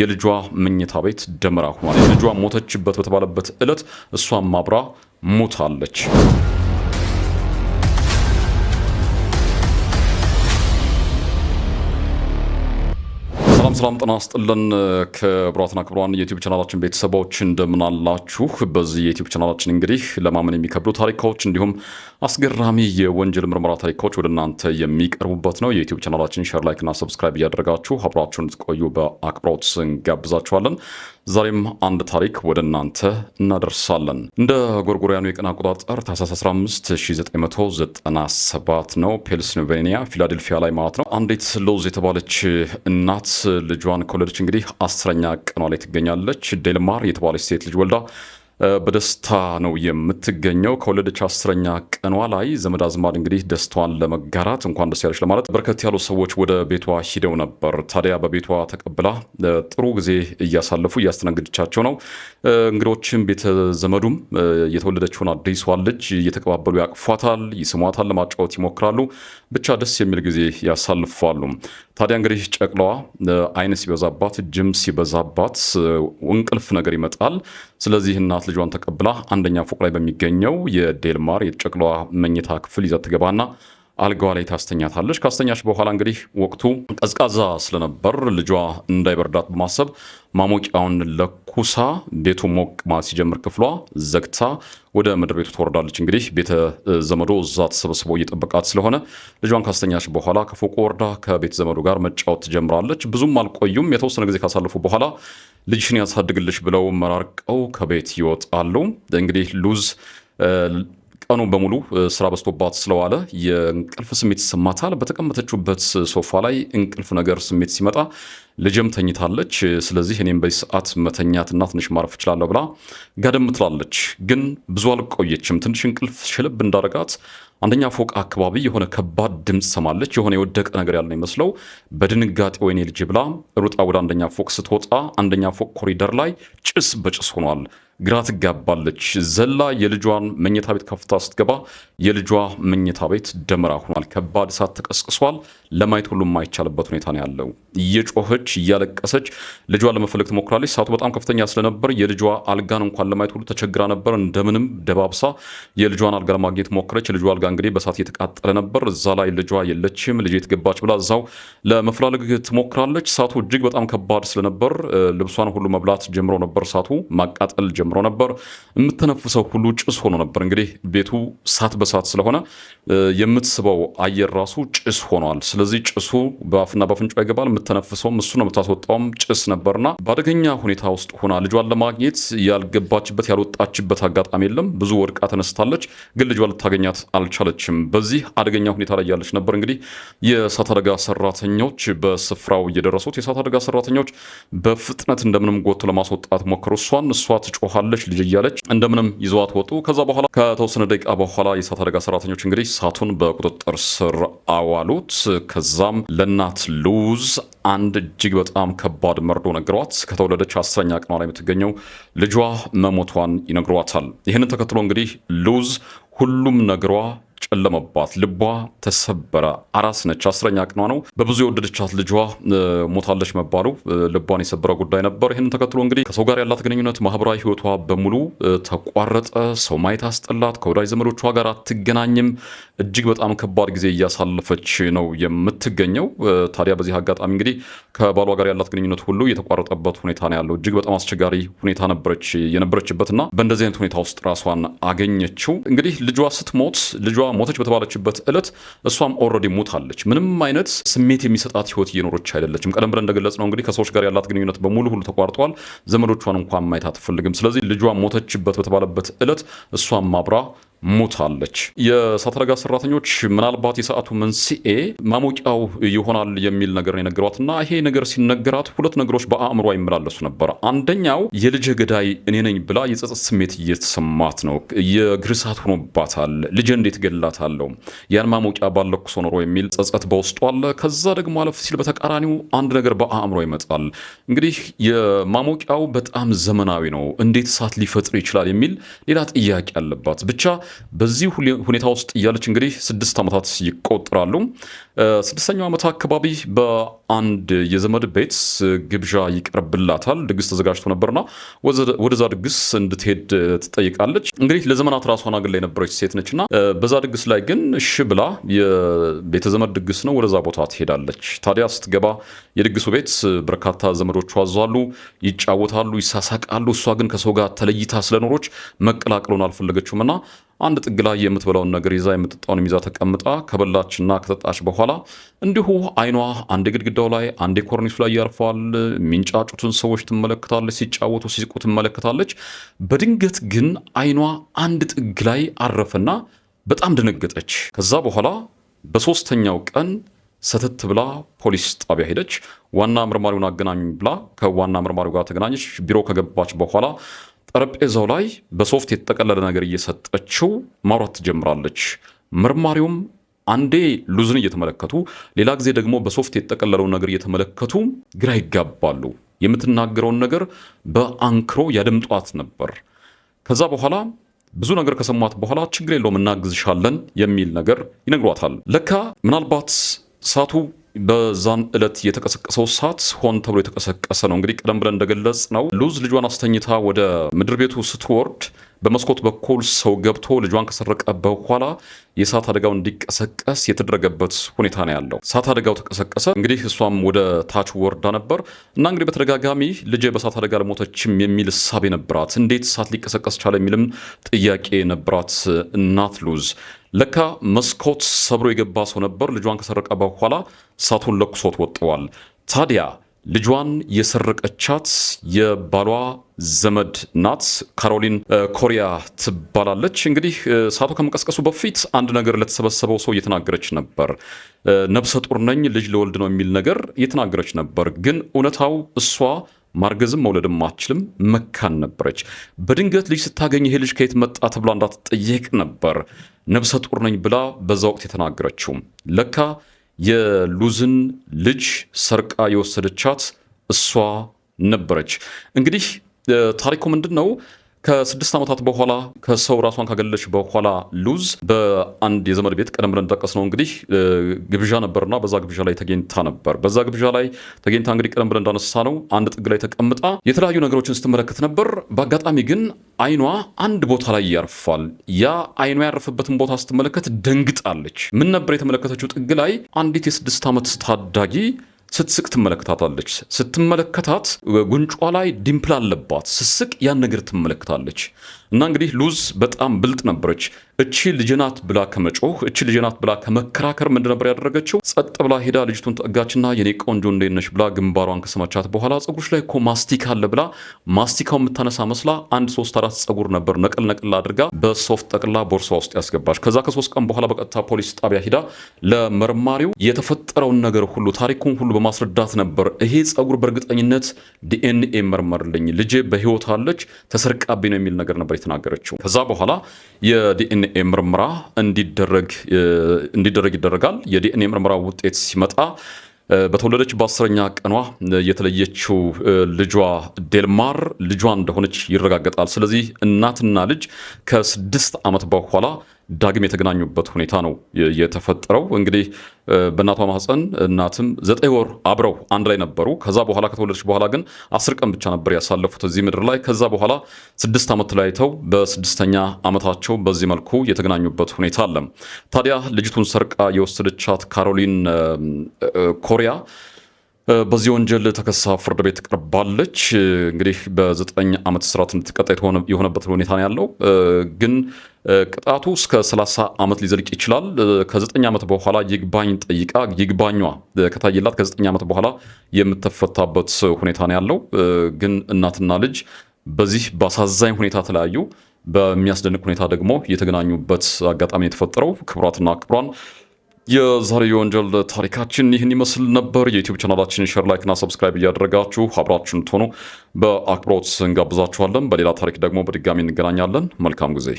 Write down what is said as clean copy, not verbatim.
የልጇ መኝታ ቤት ደመራ ሆኗል። ልጇ ሞተችበት በተባለበት ዕለት እሷም አብራ ሞታለች። ሰላም ጤና ይስጥልን። ክቡራትና ክቡራን የዩቲዩብ ቻናላችን ቤተሰቦች እንደምን አላችሁ? በዚህ የዩቲዩብ ቻናላችን እንግዲህ ለማመን የሚከብዱ ታሪኮች እንዲሁም አስገራሚ የወንጀል ምርመራ ታሪኮች ወደ እናንተ የሚቀርቡበት ነው። የዩቲዩብ ቻናላችን ሼር፣ ላይክ እና ሰብስክራይብ እያደረጋችሁ አብራችሁን ትቆዩ በአክብሮት እንጋብዛችኋለን። ዛሬም አንድ ታሪክ ወደ እናንተ እናደርሳለን። እንደ ጎርጎሪያኑ የቀን አቆጣጠር ታህሳስ 15 1997 ነው። ፔንሲልቬኒያ ፊላዴልፊያ ላይ ማለት ነው። አንዲት ሎዝ የተባለች እናት ልጇን ከወለደች እንግዲህ 10ኛ ቀኗ ላይ ትገኛለች። ዴልማር የተባለች ሴት ልጅ ወልዳ በደስታ ነው የምትገኘው። ከወለደች 10ኛ ቀኗ ላይ ዘመድ አዝማድ እንግዲህ ደስታዋን ለመጋራት እንኳን ደስ ያለች ለማለት በርከት ያሉ ሰዎች ወደ ቤቷ ሂደው ነበር። ታዲያ በቤቷ ተቀብላ ጥሩ ጊዜ እያሳለፉ እያስተናገደቻቸው ነው። እንግዶችም ቤተ ዘመዱም የተወለደችውን አዲሷን ልጅ እየተቀባበሉ ያቅፏታል፣ ይስሟታል፣ ለማጫወት ይሞክራሉ። ብቻ ደስ የሚል ጊዜ ያሳልፋሉ። ታዲያ እንግዲህ ጨቅላዋ አይን ሲበዛባት ጅም ሲበዛባት እንቅልፍ ነገር ይመጣል። ስለዚህ እናት ልጇን ተቀብላ አንደኛ ፎቅ ላይ በሚገኘው የዴልማር የጨቅላዋ መኝታ ክፍል ይዛ ትገባና አልጋዋ ላይ ታስተኛታለች። ካስተኛች በኋላ እንግዲህ ወቅቱ ቀዝቃዛ ስለነበር ልጇ እንዳይበርዳት በማሰብ ማሞቂያውን ለኩሳ ቤቱ ሞቅ ማለት ሲጀምር ክፍሏ ዘግታ ወደ ምድር ቤቱ ትወርዳለች። እንግዲህ ቤተ ዘመዶ እዛ ተሰብስበው እየጠበቃት ስለሆነ ልጇን ካስተኛች በኋላ ከፎቁ ወርዳ ከቤተ ዘመዱ ጋር መጫወት ትጀምራለች። ብዙም አልቆዩም። የተወሰነ ጊዜ ካሳለፉ በኋላ ልጅሽን ያሳድግልሽ ብለው መራርቀው ከቤት ይወጣሉ። እንግዲህ ሉዝ ቀኑ በሙሉ ስራ በዝቶባት ስለዋለ የእንቅልፍ ስሜት ይሰማታል። በተቀመጠችበት ሶፋ ላይ እንቅልፍ ነገር ስሜት ሲመጣ ልጅም ተኝታለች። ስለዚህ እኔም በዚህ ሰዓት መተኛትና ትንሽ ማረፍ እችላለሁ ብላ ጋደም ትላለች። ግን ብዙ አልቆየችም። ትንሽ እንቅልፍ ሽልብ እንዳረጋት አንደኛ ፎቅ አካባቢ የሆነ ከባድ ድምፅ ሰማለች። የሆነ የወደቀ ነገር ያለ ይመስለው በድንጋጤ ወይኔ ልጅ ብላ ሩጣ ወደ አንደኛ ፎቅ ስትወጣ አንደኛ ፎቅ ኮሪደር ላይ ጭስ በጭስ ሆኗል። ግራ ትጋባለች። ዘላ የልጇን መኝታ ቤት ከፍታ ስትገባ የልጇ መኝታ ቤት ደመራ ሆኗል። ከባድ እሳት ተቀስቅሷል። ለማየት ሁሉ የማይቻልበት ሁኔታ ነው ያለው። እየጮኸች እያለቀሰች ልጇን ለመፈለግ ትሞክራለች። እሳቱ በጣም ከፍተኛ ስለነበር የልጇ አልጋን እንኳን ለማየት ሁሉ ተቸግራ ነበር። እንደምንም ደባብሳ የልጇን አልጋ ለማግኘት ሞከረች። የልጇ አልጋ እንግዲህ በእሳት እየተቃጠለ ነበር። እዛ ላይ ልጇ የለችም። ልጅ የተገባች ብላ እዛው ለመፈላለግ ትሞክራለች። እሳቱ እጅግ በጣም ከባድ ስለነበር ልብሷን ሁሉ መብላት ጀምሮ ነበር። እሳቱ ማቃጠል ጀምሮ ነበር። የምትነፍሰው ሁሉ ጭስ ሆኖ ነበር። እንግዲህ ቤቱ እሳት በሳት ስለሆነ የምትስበው አየር ራሱ ጭስ ሆኗል። ስለዚህ ጭሱ በአፍና በአፍንጫ ይገባል። የምትነፍሰውም እሱ ነው፣ የምታስወጣውም ጭስ ነበርና በአደገኛ ሁኔታ ውስጥ ሆና ልጇን ለማግኘት ያልገባችበት ያልወጣችበት አጋጣሚ የለም። ብዙ ወድቃ ተነስታለች፣ ግን ልጇን ልታገኛት አልቻለችም። በዚህ አደገኛ ሁኔታ ላይ ያለች ነበር። እንግዲህ የእሳት አደጋ ሰራተኞች በስፍራው እየደረሱት የእሳት አደጋ ሰራተኞች በፍጥነት እንደምንም ጎቶ ለማስወጣት ሞከሩ። እሷ ትጮኻለች ልጅ እያለች እንደምንም ይዘዋት ወጡ። ከዛ በኋላ ከተወሰነ ደቂቃ በኋላ የእሳት አደጋ ሰራተኞች እንግዲህ እሳቱን በቁጥጥር ስር አዋሉት። ከዛም ለእናት ሉዝ አንድ እጅግ በጣም ከባድ መርዶ ነግሯት ከተወለደች 10ኛ ቀኗ ላይ የምትገኘው ልጇ መሞቷን ይነግሯታል። ይህንን ተከትሎ እንግዲህ ሉዝ ሁሉም ነገሯ ጨለመባት። ልቧ ተሰበረ። አራስ ነች። 10ኛ ቀኗ ነው። በብዙ የወደደቻት ልጇ ሞታለች መባሉ ልቧን የሰበረ ጉዳይ ነበር። ይህንን ተከትሎ እንግዲህ ከሰው ጋር ያላት ግንኙነት፣ ማህበራዊ ህይወቷ በሙሉ ተቋረጠ። ሰው ማየት አስጠላት። ከወዳጅ ዘመዶቿ ጋር አትገናኝም። እጅግ በጣም ከባድ ጊዜ እያሳለፈች ነው የምትገኘው። ታዲያ በዚህ አጋጣሚ እንግዲህ ከባሏ ጋር ያላት ግንኙነት ሁሉ የተቋረጠበት ሁኔታ ነው ያለው። እጅግ በጣም አስቸጋሪ ሁኔታ የነበረችበትና በእንደዚህ አይነት ሁኔታ ውስጥ ራሷን አገኘችው። እንግዲህ ልጇ ስትሞት ልጇ ሞተች በተባለችበት ዕለት እሷም ኦልሬዲ ሞታለች። ምንም አይነት ስሜት የሚሰጣት ህይወት እየኖረች አይደለችም። ቀደም ብለን እንደገለጽ ነው እንግዲህ ከሰዎች ጋር ያላት ግንኙነት በሙሉ ሁሉ ተቋርጧል። ዘመዶቿን እንኳን ማየት አትፈልግም። ስለዚህ ልጇ ሞተችበት በተባለበት ዕለት እሷም አብራ ሞታለች። የእሳት አደጋ ሰራተኞች ምናልባት የሰዓቱ መንስኤ ማሞቂያው ይሆናል የሚል ነገር ነው የነገሯትና ይሄ ነገር ሲነገራት ሁለት ነገሮች በአእምሯ ይመላለሱ ነበር። አንደኛው የልጅ ገዳይ እኔ ነኝ ብላ የጸጸት ስሜት እየተሰማት ነው። የእግር እሳት ሆኖባታል። ልጅ እንዴት ገላታለሁ ያን ማሞቂያ ባለኩሶ ኖሮ የሚል ጸጸት በውስጡ አለ። ከዛ ደግሞ አለፍ ሲል በተቃራኒው አንድ ነገር በአእምሮ ይመጣል። እንግዲህ የማሞቂያው በጣም ዘመናዊ ነው፣ እንዴት እሳት ሊፈጥር ይችላል የሚል ሌላ ጥያቄ አለባት። ብቻ በዚህ ሁኔታ ውስጥ እያለች እንግዲህ 6 ዓመታት ይቆጠራሉ። ስድስተኛው ዓመት አካባቢ በአንድ የዘመድ ቤት ግብዣ ይቀርብላታል። ድግስ ተዘጋጅቶ ነበርና ወደዛ ድግስ እንድትሄድ ትጠይቃለች። እንግዲህ ለዘመናት ራሷን አግላ የነበረች ሴት ነችና በዛ ድግስ ላይ ግን እሺ ብላ የቤተዘመድ ድግስ ነው ወደዛ ቦታ ትሄዳለች። ታዲያ ስትገባ የድግሱ ቤት በርካታ ዘመዶቿ አዟሉ፣ ይጫወታሉ፣ ይሳሳቃሉ። እሷ ግን ከሰው ጋር ተለይታ ስለኖሮች መቀላቀሉን አልፈለገችውምና አንድ ጥግ ላይ የምትበላውን ነገር ይዛ የምትጠጣውን ይዛ ተቀምጣ ከበላችና ከጠጣች በኋላ እንዲሁ አይኗ አንዴ ግድግዳው ላይ አንዴ ኮርኒሱ ላይ ያርፋል። የሚንጫጩትን ሰዎች ትመለከታለች፣ ሲጫወቱ ሲስቁ ትመለከታለች። በድንገት ግን አይኗ አንድ ጥግ ላይ አረፈና በጣም ደነገጠች። ከዛ በኋላ በሶስተኛው ቀን ሰተት ብላ ፖሊስ ጣቢያ ሄደች። ዋና ምርማሪውን አገናኙ ብላ ከዋና ምርማሪው ጋር ተገናኘች። ቢሮ ከገባች በኋላ ጠረጴዛው ላይ በሶፍት የተጠቀለለ ነገር እየሰጠችው ማውራት ትጀምራለች። መርማሪውም አንዴ ሉዝን እየተመለከቱ ሌላ ጊዜ ደግሞ በሶፍት የተጠቀለለውን ነገር እየተመለከቱ ግራ ይጋባሉ። የምትናገረውን ነገር በአንክሮ ያደምጧት ነበር። ከዛ በኋላ ብዙ ነገር ከሰሟት በኋላ ችግር የለውም እናግዝሻለን የሚል ነገር ይነግሯታል። ለካ ምናልባት እሳቱ በዛን ዕለት የተቀሰቀሰው እሳት ሆን ተብሎ የተቀሰቀሰ ነው። እንግዲህ ቀደም ብለን እንደገለጽ ነው ሉዝ ልጇን አስተኝታ ወደ ምድር ቤቱ ስትወርድ በመስኮት በኩል ሰው ገብቶ ልጇን ከሰረቀ በኋላ የእሳት አደጋው እንዲቀሰቀስ የተደረገበት ሁኔታ ነው ያለው። እሳት አደጋው ተቀሰቀሰ። እንግዲህ እሷም ወደ ታች ወርዳ ነበር እና እንግዲህ በተደጋጋሚ ልጄ በእሳት አደጋ አልሞተችም የሚል እሳቤ ነበራት። እንዴት እሳት ሊቀሰቀስ ቻለ የሚልም ጥያቄ ነበራት እናት ሉዝ። ለካ መስኮት ሰብሮ የገባ ሰው ነበር። ልጇን ከሰረቀ በኋላ እሳቱን ለኩሶት ወጥተዋል። ታዲያ ልጇን የሰረቀቻት የባሏ ዘመድ ናት። ካሮሊን ኮሪያ ትባላለች። እንግዲህ እሳቱ ከመቀስቀሱ በፊት አንድ ነገር ለተሰበሰበው ሰው እየተናገረች ነበር። ነብሰ ጡር ነኝ፣ ልጅ ለወልድ ነው የሚል ነገር እየተናገረች ነበር። ግን እውነታው እሷ ማርገዝም መውለድም አትችልም፣ መካን ነበረች። በድንገት ልጅ ስታገኝ ይሄ ልጅ ከየት መጣ ተብላ እንዳትጠየቅ ነበር ነብሰ ጡር ነኝ ብላ በዛ ወቅት የተናገረችው። ለካ የሉዝን ልጅ ሰርቃ የወሰደቻት እሷ ነበረች። እንግዲህ ታሪኩ ምንድን ነው? ከ6 ዓመታት በኋላ ከሰው ራሷን ካገለች በኋላ ሉዝ በአንድ የዘመድ ቤት ቀደም ብለን ጠቀስነው እንግዲህ ግብዣ ነበርና በዛ ግብዣ ላይ ተገኝታ ነበር። በዛ ግብዣ ላይ ተገኝታ እንግዲህ ቀደም ብለን እንዳነሳ ነው አንድ ጥግ ላይ ተቀምጣ የተለያዩ ነገሮችን ስትመለከት ነበር። በአጋጣሚ ግን አይኗ አንድ ቦታ ላይ ያርፋል። ያ አይኗ ያረፈበትን ቦታ ስትመለከት ደንግጣለች። ምን ነበር የተመለከተችው? ጥግ ላይ አንዲት የ6 ዓመት ታዳጊ ስትስቅ ትመለከታታለች። ስትመለከታት ጉንጯ ላይ ዲምፕል አለባት። ስትስቅ ያን ነገር ትመለከታለች። እና እንግዲህ ሉዝ በጣም ብልጥ ነበረች። እቺ ልጅናት ብላ ከመጮህ እቺ ልጅናት ብላ ከመከራከር ምንድን ነበር ያደረገችው? ጸጥ ብላ ሄዳ ልጅቱን ጠጋችና የኔ ቆንጆ እንዴት ነሽ ብላ ግንባሯን ከሰማቻት በኋላ ፀጉርሽ ላይ እኮ ማስቲካ አለ ብላ ማስቲካው የምታነሳ መስላ 1-3-4 ፀጉር ነበር ነቅል ነቅል አድርጋ በሶፍት ጠቅላ ቦርሷ ውስጥ ያስገባች። ከዛ ከ3 ቀን በኋላ በቀጥታ ፖሊስ ጣቢያ ሄዳ ለመርማሪው የተፈጠረውን ነገር ሁሉ ታሪኩን ሁሉ በማስረዳት ነበር ይሄ ፀጉር በእርግጠኝነት ዲኤንኤ መርመርልኝ፣ ልጄ በህይወት አለች፣ ተሰርቃብኝ ነው የሚል ነገር ነበር የተናገረችው። ከዛ በኋላ የዲኤንኤ ምርመራ እንዲደረግ ይደረጋል። የዲኤንኤ ምርመራ ውጤት ሲመጣ በተወለደች በ10ኛ ቀኗ የተለየችው ልጇ ዴልማር ልጇ እንደሆነች ይረጋገጣል። ስለዚህ እናትና ልጅ ከ6 ዓመት በኋላ ዳግም የተገናኙበት ሁኔታ ነው የተፈጠረው። እንግዲህ በእናቷ ማህፀን እናትም 9 ወር አብረው አንድ ላይ ነበሩ። ከዛ በኋላ ከተወለደች በኋላ ግን 10 ቀን ብቻ ነበር ያሳለፉት እዚህ ምድር ላይ። ከዛ በኋላ 6 ዓመት ተለያይተው በ6ኛ ዓመታቸው በዚህ መልኩ የተገናኙበት ሁኔታ አለ። ታዲያ ልጅቱን ሰርቃ የወሰደቻት ካሮሊን ኮሪያ በዚህ ወንጀል ተከሳ ፍርድ ቤት ቀርባለች። እንግዲህ በ9 ዓመት እስራት እንድትቀጣ የሆነበት ሁኔታ ነው ያለው። ግን ቅጣቱ እስከ 30 ዓመት ሊዘልቅ ይችላል። ከ9 ዓመት በኋላ ይግባኝ ጠይቃ ይግባኟ ከታየላት ከ9 ዓመት በኋላ የምትፈታበት ሁኔታ ነው ያለው። ግን እናትና ልጅ በዚህ በአሳዛኝ ሁኔታ ተለያዩ። በሚያስደንቅ ሁኔታ ደግሞ የተገናኙበት አጋጣሚ የተፈጠረው። ክቡራትና ክቡራን የዛሬ የወንጀል ታሪካችን ይህን ይመስል ነበር። የዩቲዩብ ቻናላችን ሼር፣ ላይክ እና ሰብስክራይብ እያደረጋችሁ አብራችሁን ትሆኑ በአክብሮት እንጋብዛችኋለን። በሌላ ታሪክ ደግሞ በድጋሚ እንገናኛለን። መልካም ጊዜ